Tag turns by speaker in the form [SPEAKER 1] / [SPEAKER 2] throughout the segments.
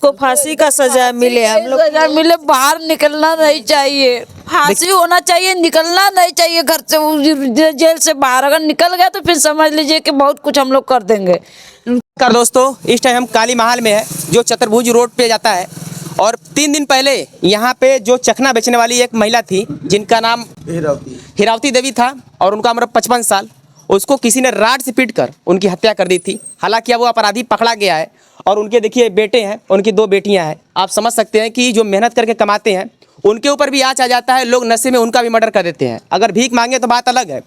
[SPEAKER 1] उसको फांसी का सजा मिले, हम लोग
[SPEAKER 2] सजा मिले, बाहर निकलना नहीं चाहिए, फांसी होना चाहिए, निकलना नहीं चाहिए घर से, जेल से बाहर अगर निकल गया तो फिर समझ लीजिए कि बहुत कुछ हम लोग कर देंगे।
[SPEAKER 3] कर दोस्तों, इस टाइम हम काली महल में है जो चतुर्भुज रोड पे जाता है। और 3 दिन पहले यहाँ पे जो चखना बेचने वाली एक महिला थी जिनका नाम हिरावती देवी था और उनका उम्र 55 साल, उसको किसी ने राड से पीट कर उनकी हत्या कर दी थी। हालांकि अब वो अपराधी पकड़ा गया है और उनके देखिए बेटे हैं, उनकी 2 बेटियां हैं। आप समझ सकते हैं कि जो मेहनत करके कमाते हैं उनके ऊपर भी आँच आ जाता है, लोग नशे में उनका भी मर्डर कर देते हैं। अगर भीख मांगे तो बात अलग है,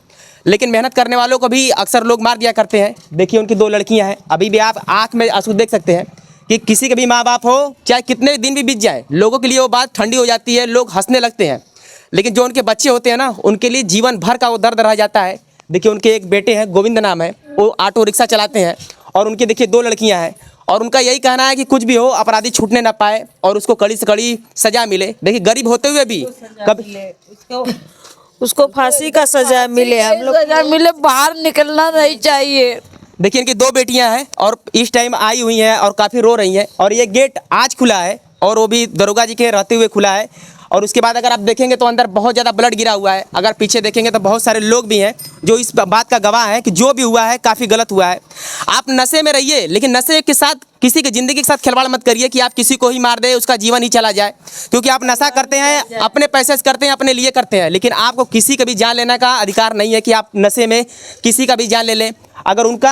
[SPEAKER 3] लेकिन मेहनत करने वालों को भी अक्सर लोग मार दिया करते हैं। देखिए उनकी 2 लड़कियां हैं, अभी भी आप आँख में आंसू देख सकते हैं कि किसी के भी माँ बाप हो, चाहे कितने दिन भी बीत जाए, लोगों के लिए वो बात ठंडी हो जाती है, लोग हंसने लगते हैं। लेकिन जो उनके बच्चे होते हैं ना, उनके लिए जीवन भर का वो दर्द रह जाता है। देखिए उनके एक बेटे हैं, गोविंद नाम है, वो ऑटो रिक्शा चलाते हैं और उनके देखिए 2 लड़कियां हैं और उनका यही कहना है कि कुछ भी हो अपराधी छूटने ना पाए और उसको कड़ी से कड़ी सजा मिले। देखिए गरीब होते हुए भी
[SPEAKER 1] उसको फांसी का सजा मिले, हम लोग
[SPEAKER 2] सजा मिले, बाहर निकलना नहीं चाहिए।
[SPEAKER 3] देखिए इनकी 2 बेटियां हैं और इस टाइम आई हुई हैं और काफ़ी रो रही हैं। और ये गेट आज खुला है और वो भी दरोगा जी के रहते हुए खुला है। और उसके बाद अगर आप देखेंगे तो अंदर बहुत ज़्यादा ब्लड गिरा हुआ है। अगर पीछे देखेंगे तो बहुत सारे लोग भी हैं जो इस बात का गवाह हैं कि जो भी हुआ है काफ़ी गलत हुआ है। आप नशे में रहिए, लेकिन नशे के साथ किसी की ज़िंदगी के साथ खिलवाड़ मत करिए कि आप किसी को ही मार दे, उसका जीवन ही चला जाए। क्योंकि आप नशा करते हैं, अपने पैसे से करते हैं, अपने लिए करते हैं, लेकिन आपको किसी का भी जान लेने का अधिकार नहीं है कि आप नशे में किसी का भी जान ले लें। अगर उनका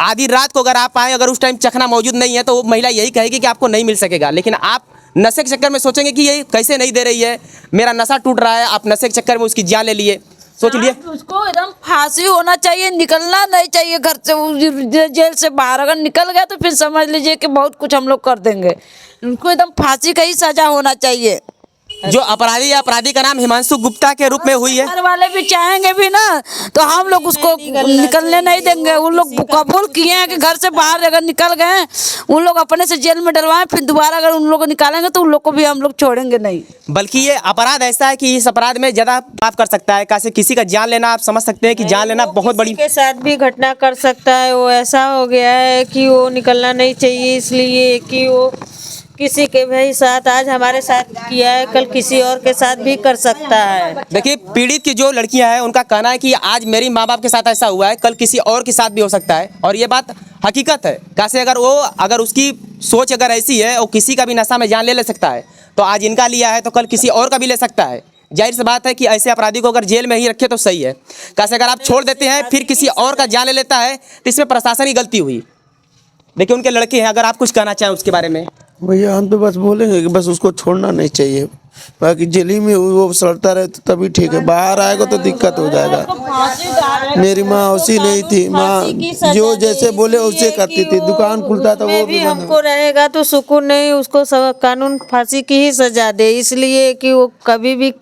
[SPEAKER 3] आधी रात को अगर आप आए, अगर उस टाइम चखना मौजूद नहीं है तो वो महिला यही कहेगी कि आपको नहीं मिल सकेगा। लेकिन आप नशे के चक्कर में सोचेंगे कि ये कैसे नहीं दे रही है, मेरा नशा टूट रहा है, आप नशे के चक्कर में उसकी जान ले लिए। सोच लिए
[SPEAKER 2] उसको एकदम फांसी होना चाहिए, निकलना नहीं चाहिए घर से, जेल से बाहर अगर निकल गया तो फिर समझ लीजिए कि बहुत कुछ हम लोग कर देंगे। उनको एकदम फांसी का ही सजा होना चाहिए।
[SPEAKER 3] जो अपराधी या अपराधी का नाम हिमांशु गुप्ता के रूप में हुई है।
[SPEAKER 2] घर वाले भी चाहेंगे भी ना तो हम लोग उसको निकलने नहीं देंगे। उन लोग कबूल किए हैं कि घर से बाहर अगर निकल गए, उन लोग अपने से जेल में डलवाएं, फिर दोबारा अगर उन लोग को निकालेंगे तो उन लोग को भी हम लोग छोड़ेंगे नहीं।
[SPEAKER 3] बल्कि ये अपराध ऐसा है कि इस अपराध में ज़्यादा पाप कर सकता है। कैसे किसी का जान लेना, आप समझ सकते हैं कि जान लेना बहुत बड़ी
[SPEAKER 1] के साथ भी घटना कर सकता है। वो ऐसा हो गया है कि वो निकलना नहीं चाहिए, इसलिए कि वो किसी के भी साथ आज हमारे साथ किया है, कल किसी और के साथ भी कर सकता है।
[SPEAKER 3] देखिए पीड़ित की जो लड़कियां हैं उनका कहना है कि आज मेरी माँ बाप के साथ ऐसा हुआ है, कल किसी और के साथ भी हो सकता है। और ये बात हकीकत है। कैसे अगर उसकी सोच अगर ऐसी है और किसी का भी नशा में जान ले सकता है, तो आज इनका लिया है तो कल किसी और का भी ले सकता है। जाहिर सी बात है कि ऐसे अपराधी को अगर जेल में ही रखे तो सही है। कैसे अगर आप छोड़ देते हैं फिर किसी और का जान ले लेता है तो इसमें प्रशासन की गलती हुई। देखिए उनके लड़के हैं, अगर आप कुछ कहना चाहें उसके बारे में।
[SPEAKER 4] भैया हम तो बस बोलेंगे कि बस उसको छोड़ना नहीं चाहिए, बाकी जेल ही में वो सड़ता रहे तो तभी ठीक है, बाहर आएगा तो दिक्कत हो जाएगा। मेरी माँ उसी नहीं थी, माँ जो जैसे बोले उसे करती थी, दुकान खुलता था वो भी
[SPEAKER 1] हमको रहेगा तो सुकून नहीं, उसको कानून फांसी की ही सजा दे, इसलिए कि वो कभी भी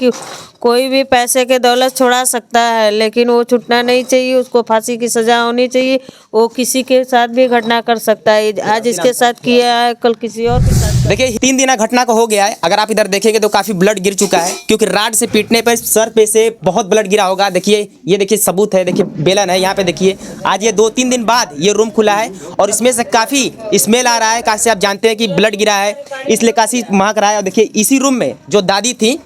[SPEAKER 1] कोई भी पैसे के दौलत छुड़ा सकता है, लेकिन वो छूटना नहीं चाहिए, उसको फांसी की सजा होनी चाहिए। वो किसी के साथ भी घटना कर सकता है, आज इसके साथ किया है कल किसी और के साथ।
[SPEAKER 3] देखिए 3 दिन घटना को हो गया है। अगर आप इधर देखेंगे तो काफ़ी ब्लड गिर चुका है, क्योंकि राड से पीटने पर सर पे से बहुत ब्लड गिरा होगा। देखिए ये देखिए सबूत है, देखिए बेलन है यहाँ पे। देखिए आज ये 2-3 दिन बाद ये रूम खुला है और इसमें से काफ़ी स्मेल आ रहा है। कैसे आप जानते हैं कि ब्लड गिरा है, इसलिए काफ़ी महक रहा है। और देखिए इसी रूम में जो दादी थी,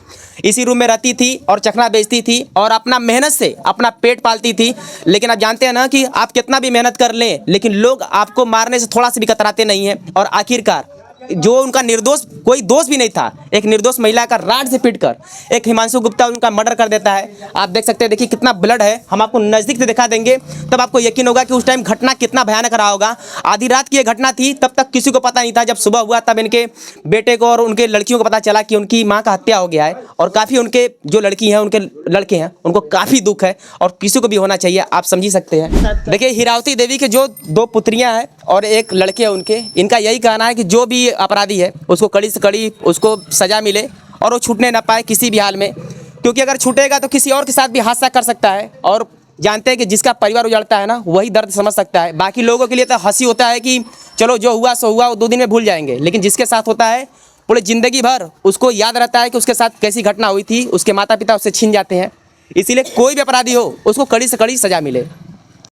[SPEAKER 3] इसी रूम में रहती थी और चखना बेचती थी और अपना मेहनत से अपना पेट पालती थी। लेकिन आप जानते हैं ना कि आप कितना भी मेहनत कर लें, लेकिन लोग आपको मारने से थोड़ा सा भी कतराते नहीं हैं। और आखिरकार जो उनका निर्दोष, कोई दोष भी नहीं था, एक निर्दोष महिला का राड से पीटकर एक हिमांशु गुप्ता उनका मर्डर कर देता है। आप देख सकते हैं, देखिए कितना ब्लड है। हम आपको नज़दीक से दिखा देंगे तब आपको यकीन होगा कि उस टाइम घटना कितना भयानक रहा होगा। आधी रात की ये घटना थी, तब तक किसी को पता नहीं था। जब सुबह हुआ तब इनके बेटे को और उनके लड़कियों को पता चला कि उनकी माँ का हत्या हो गया है। और काफ़ी उनके जो लड़की हैं, उनके लड़के हैं, उनको काफ़ी दुख है और किसी को भी होना चाहिए, आप समझ सकते हैं। देखिए हिरावती देवी के जो 2 पुत्रियाँ हैं और एक लड़के हैं उनके, इनका यही कहना है कि जो भी अपराधी है उसको कड़ी से कड़ी उसको सजा मिले और वो छूटने ना पाए किसी भी हाल में। क्योंकि अगर छूटेगा तो किसी और के साथ भी हादसा कर सकता है। और जानते हैं कि जिसका परिवार उजड़ता है ना, वही दर्द समझ सकता है। बाकी लोगों के लिए तो हंसी होता है कि चलो जो हुआ सो हुआ, वो 2 दिन में भूल जाएंगे। लेकिन जिसके साथ होता है पूरी ज़िंदगी भर उसको याद रहता है कि उसके साथ कैसी घटना हुई थी, उसके माता पिता उससे छीन जाते हैं। इसीलिए कोई भी अपराधी हो उसको कड़ी से कड़ी सजा मिले।